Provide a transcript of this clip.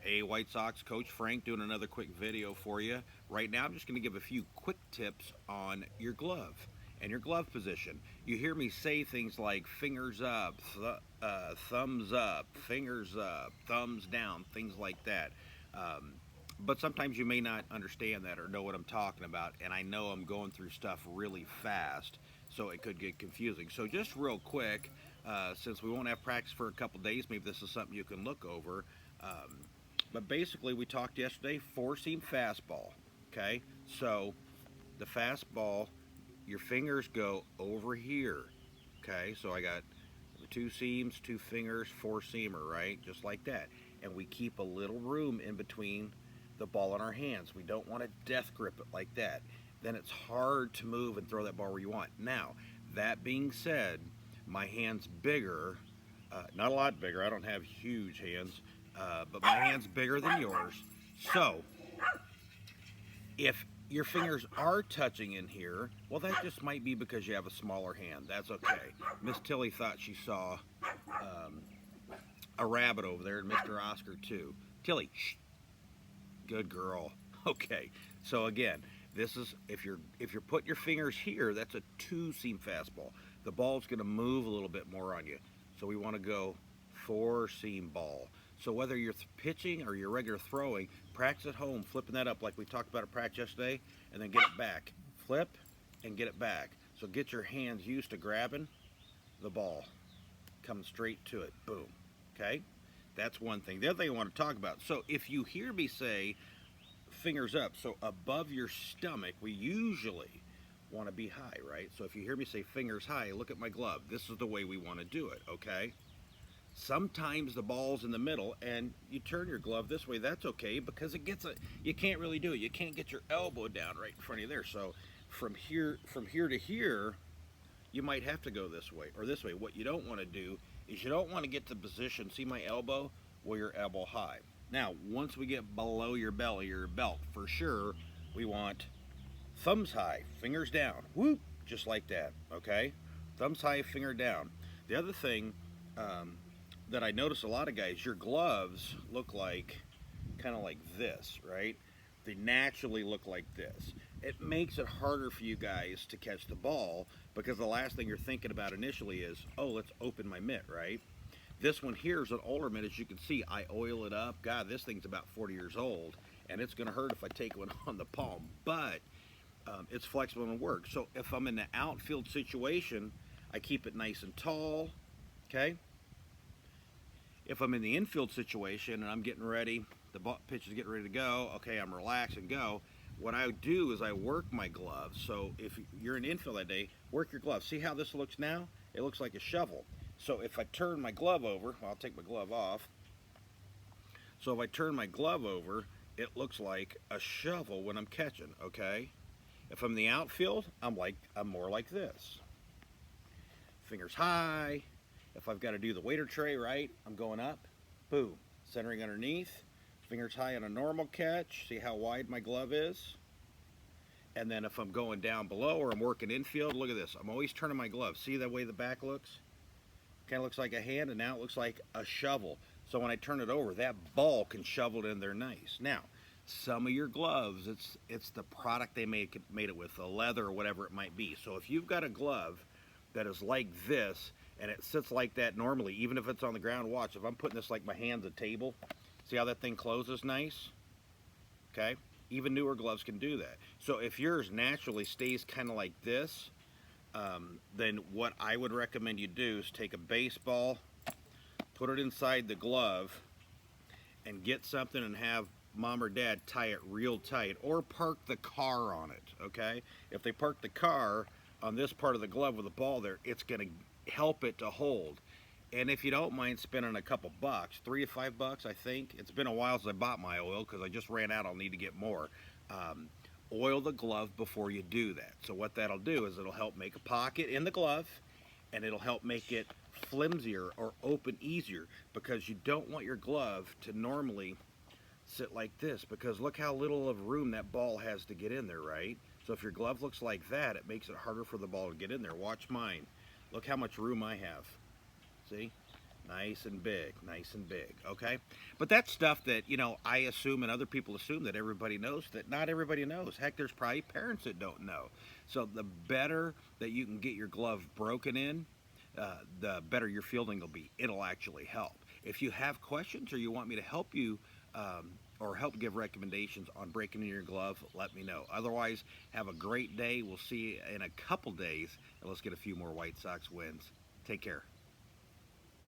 Hey, White Sox Coach Frank doing another quick video for you. Right now, I'm just going to give a few quick tips on your glove and your glove position. You hear me say things like fingers up, thumbs up, fingers up, thumbs down, things like that. Um, but sometimes you may not understand that or know what I'm talking about, and I know I'm going through stuff really fast, so it could get confusing. So just real quick, since we won't have practice for a couple days, maybe this is something you can look over. Um, but basically, we talked yesterday, four-seam fastball. Okay, so the fastball, your fingers go over here. Okay, so I got two seams, two fingers, four-seamer, right? Just like that. And we keep a little room in between the ball in our hands. We don't want to death grip it like that. Then it's hard to move and throw that ball where you want. Now, that being said, my hand's bigger, not a lot bigger. I don't have huge hands, but my hand's bigger than yours. So, if your fingers are touching in here, well, that just might be because you have a smaller hand. That's okay. Miss Tilly thought she saw um, a rabbit over there, and Mr. Oscar too. Tilly, shh, good girl. Okay. So again, this is if you're putting your fingers here, that's a two-seam fastball. The ball's going to move a little bit more on you. So we want to go four-seam ball. So whether you're pitching or you're regular throwing, practice at home, flipping that up like we talked about at practice yesterday, and then get it back. Flip and get it back. So get your hands used to grabbing the ball. Come straight to it. Boom. Okay? That's one thing. The other thing I want to talk about. So if you hear me say fingers up, so above your stomach, we usually want to be high, right? So if you hear me say fingers high, look at my glove. This is the way we want to do it, okay? Sometimes the ball's in the middle and you turn your glove this way. That's okay because you can't really do it. You can't get your elbow down right in front of you there. So from here to here, you might have to go this way or this way. What you don't want to do is you don't want to get to the position, see my elbow, where your elbow high. Now, once we get below your belly, your belt, for sure, we want thumbs high, fingers down. Whoop, just like that, okay? Thumbs high, finger down. The other thing that I notice a lot of guys, your gloves look like kind of like this, right? They naturally look like this. It makes it harder for you guys to catch the ball because the last thing you're thinking about initially is, oh, let's open my mitt, right? This one here is an older mitt, as you can see. I oil it up. God, this thing's about 40 years old, and it's going to hurt if I take one on the palm, but it's flexible and works. So if I'm in the outfield situation, I keep it nice and tall, okay? If I'm in the infield situation and I'm getting ready, the pitch is getting ready to go, okay, I'm relaxed and go, what I do is I work my gloves. So if you're in infield that day, work your gloves. See how this looks now? It looks like a shovel. So if I turn my glove over, well, I'll take my glove off. So if I turn my glove over, it looks like a shovel when I'm catching, okay? If I'm in the outfield, I'm more like this. Fingers high. If I've got to do the waiter tray, right, I'm going up, boom, centering underneath, fingers high on a normal catch. See how wide my glove is? And then if I'm going down below or I'm working infield, look at this. I'm always turning my glove. See the way the back looks? Kind of looks like a hand, and now it looks like a shovel. So when I turn it over, that ball can shovel it in there nice. Now, some of your gloves, it's the product they made it with, the leather or whatever it might be. So if you've got a glove that is like this, and it sits like that normally, even if it's on the ground, watch, if I'm putting this like my hand's a table, see how that thing closes nice? Okay? Even newer gloves can do that. So if yours naturally stays kind of like this, then what I would recommend you do is take a baseball, put it inside the glove, and get something and have mom or dad tie it real tight, or park the car on it, okay? If they park the car on this part of the glove with the ball there, it's going to help it to hold. And if you don't mind spending a couple bucks, $3 to $5, I think. It's been a while since I bought my oil because I just ran out. I'll need to get more. Oil the glove before you do that. So what that'll do is it'll help make a pocket in the glove, and it'll help make it flimsier or open easier, because you don't want your glove to normally sit like this, because look how little of room that ball has to get in there, right? So if your glove looks like that, it makes it harder for the ball to get in there. Watch mine. Look how much room I have. See? Nice and big, nice and big, okay? But that's stuff that, I assume and other people assume that everybody knows that not everybody knows. Heck, there's probably parents that don't know. So the better that you can get your glove broken in, the better your fielding will be. It'll actually help. If you have questions or you want me to help you or help give recommendations on breaking in your glove, let me know. Otherwise, have a great day. We'll see you in a couple days, and let's get a few more White Sox wins. Take care.